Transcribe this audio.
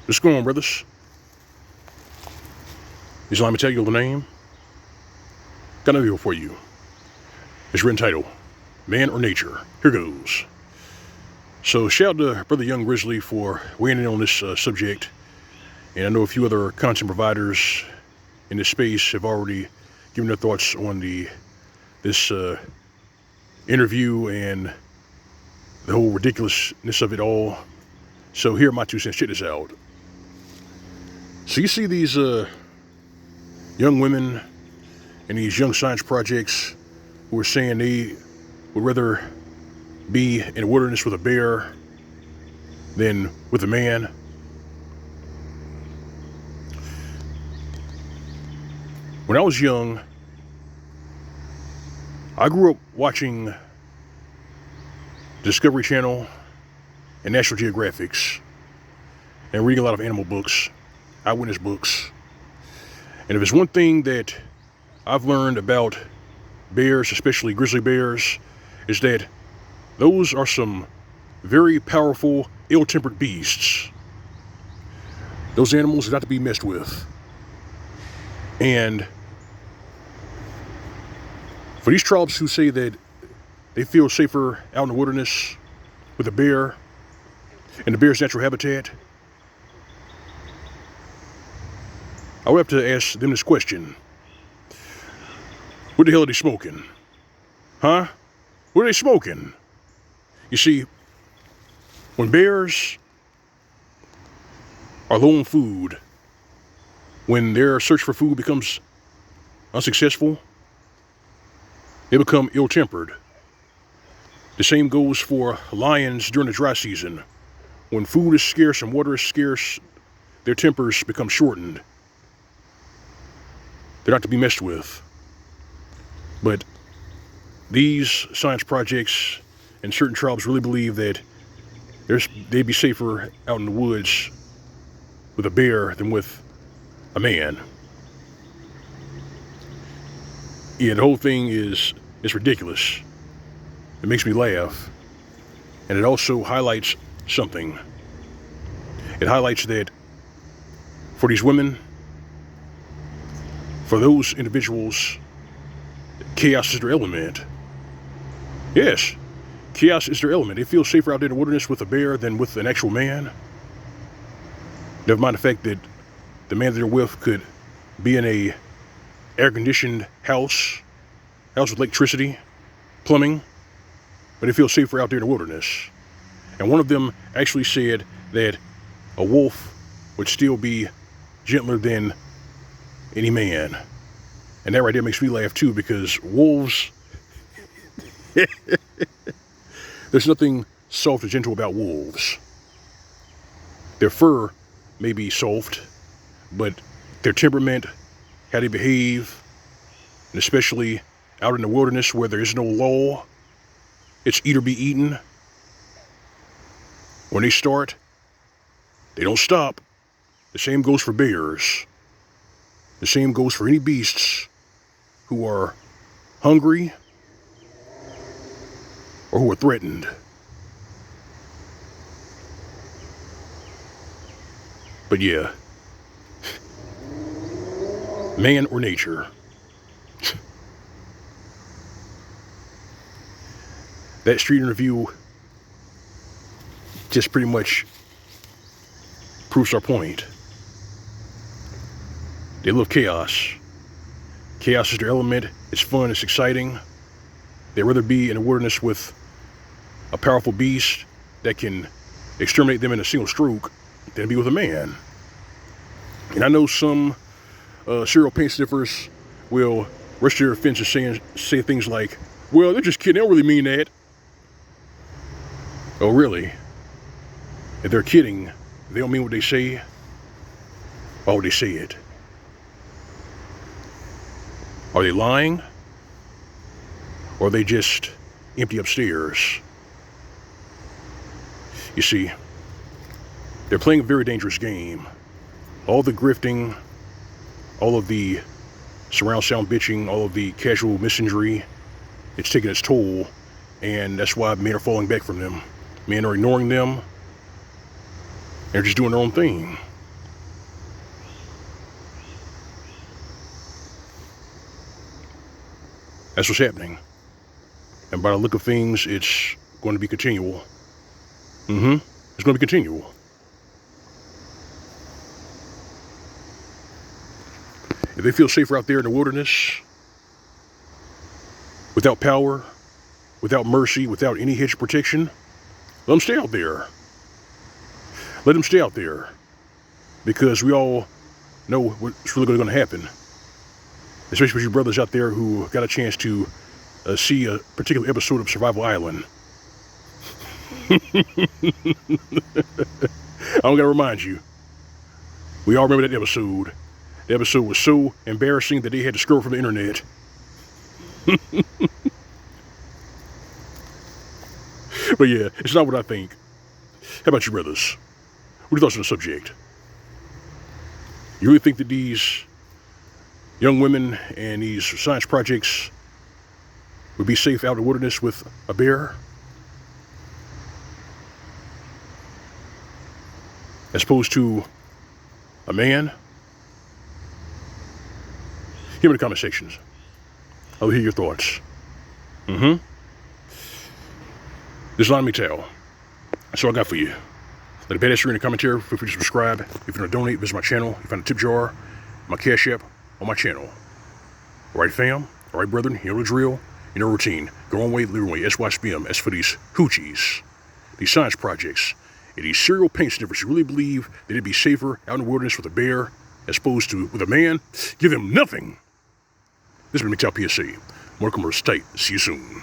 What's going on, brothers? Is let me tell you the name? Got a video for you. It's written title, Man or Nature. Here goes. So shout out to Brother Young Grizzly for weighing in on this subject. And I know a few other content providers in this space have already given their thoughts on this interview and the whole ridiculousness of it all. So here are my 2 cents. Check this out. So you see these young women and these young science projects who are saying they would rather be in the wilderness with a bear than with a man. When I was young, I grew up watching Discovery Channel and National Geographics and reading a lot of animal books, eyewitness books. And if there's one thing that I've learned about bears, especially grizzly bears, is that those are some very powerful, ill-tempered beasts. Those animals are not to be messed with. And for these tribes who say that they feel safer out in the wilderness with a bear in the bear's natural habitat, I would have to ask them this question. What the hell are they smoking? Huh? What are they smoking? You see, when bears are low on food, when their search for food becomes unsuccessful, they become ill-tempered. The same goes for lions during the dry season. When food is scarce and water is scarce, their tempers become shortened. They're not to be messed with. But these science projects and certain tribes really believe that they'd be safer out in the woods with a bear than with a man. Yeah, the whole thing is ridiculous. It makes me laugh. And it also highlights something. It highlights that for these women, for those individuals, chaos is their element. Yes, chaos is their element. They feel safer out there in the wilderness with a bear than with an actual man. Never mind the fact that the man that they're with could be in a air-conditioned house with electricity, plumbing, but they feel safer out there in the wilderness. And one of them actually said that a wolf would still be gentler than any man. And that right there makes me laugh too, because wolves, there's nothing soft or gentle about wolves. Their fur may be soft, but their temperament, how they behave, and especially out in the wilderness where there is no law, it's eat or be eaten. When they start, they don't stop. The same goes for bears. The same goes for any beasts who are hungry or who are threatened. But yeah, man or nature. That street interview just pretty much proves our point. They love chaos. Chaos is their element. It's fun, it's exciting. They'd rather be in the wilderness with a powerful beast that can exterminate them in a single stroke than be with a man. And I know some serial paint sniffers will rush to their offense and say things like, well, they're just kidding, they don't really mean that. Oh, really? If they're kidding, they don't mean what they say, why would they say it? Are they lying? Or are they just empty upstairs? You see, they're playing a very dangerous game. All the grifting, all of the surround sound bitching, all of the casual misandry, it's taking its toll, and that's why men are falling back from them. Men are ignoring them, they're just doing their own thing. That's what's happening. And by the look of things, it's going to be continual. It's going to be continual. If they feel safer out there in the wilderness, without power, without mercy, without any hedge of protection, let them stay out there. Let them stay out there. Because we all know what's really going to happen. Especially with you brothers out there who got a chance to see a particular episode of Survival Island. I don't gotta remind you. We all remember that episode. The episode was so embarrassing that they had to scroll from the internet. But yeah, it's not what I think. How about you brothers? What are your thoughts on the subject? You really think that these young women and these science projects would be safe out in the wilderness with a bear? As opposed to a man? Hear me in the comment sections. I'll hear your thoughts. This is L.O.M. Mgtow. That's all I got for you. Let a badass in the commentary. Feel free to subscribe. If you want to donate, visit my channel. You find a tip jar, my Cash App on my channel. Alright fam, alright brethren, you know the drill, you know routine. Go on way, live your way, SYSBM. As for these hoochies, these science projects, and these serial paint sniffers who really believe that it'd be safer out in the wilderness with a bear as opposed to with a man, give them nothing. This has been Mgtow PSA. More commerce tight. See you soon.